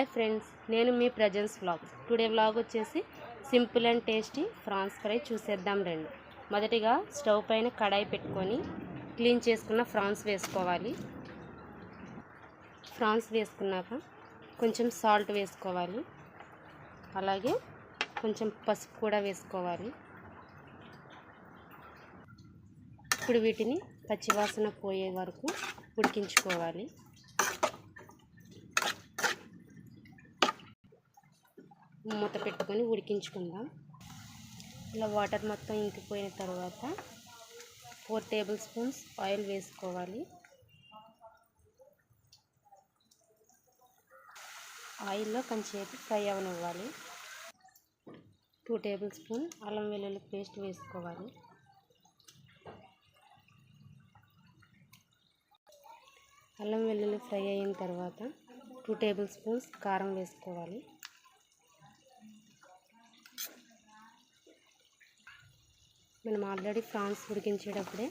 Hi friends, నేను మీ presence vlog. Today vlog వచ్చేసి simple and tasty prawns fry చూసేద్దాం రండి. మొదటిగా స్టవ్ పైన కడాయి పెట్టుకొని క్లీన్ చేసుకున్న ఫ్రాన్స్ వేసుకోవాలి. ఫ్రాన్స్ వేసుకున్నాక కొంచెం సాల్ట్ వేసుకోవాలి. అలాగే కొంచెం పసుపు కూడా వేసుకోవాలి. ఇప్పుడు వీటిని పచ్చివాసన పోయే వరకు ఉడికించుకోవాలి. మూత పెట్టుకొని ఉడికించుకుందాం. ఇలా వాటర్ మొత్తం ఇంకిపోయిన తర్వాత 4 టేబుల్ స్పూన్స్ ఆయిల్ వేసుకోవాలి. ఆయిల్లో కొంచెంసేపు ఫ్రై అవనివ్వాలి. 2 టేబుల్ స్పూన్ అల్లం వెల్లుల్లి పేస్ట్ వేసుకోవాలి. అల్లం వెల్లుల్లి ఫ్రై అయిన తర్వాత 2 టేబుల్ స్పూన్స్ కారం వేసుకోవాలి. మనం ఆల్రెడీ ఫ్రాన్స్ ఉడికించేటప్పుడే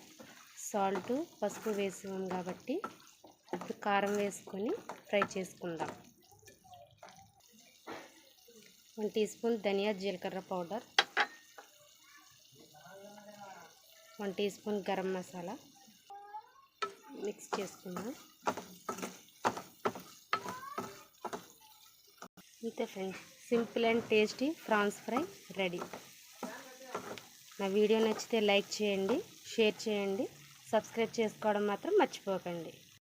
సాల్ట్ పసుపు వేసాం కాబట్టి ఇప్పుడు కారం వేసుకొని ఫ్రై చేసుకుందాం. 1 టీ స్పూన్ ధనియా జీలకర్ర powder, 1 teaspoon garam masala mix చేసుకుందాం. ఇంతే friends, simple and tasty prawns fry ready. నా వీడియో నచ్చితే లైక్ చేయండి, షేర్ చేయండి, సబ్స్క్రైబ్ చేసుకోవడం మాత్రం మర్చిపోకండి.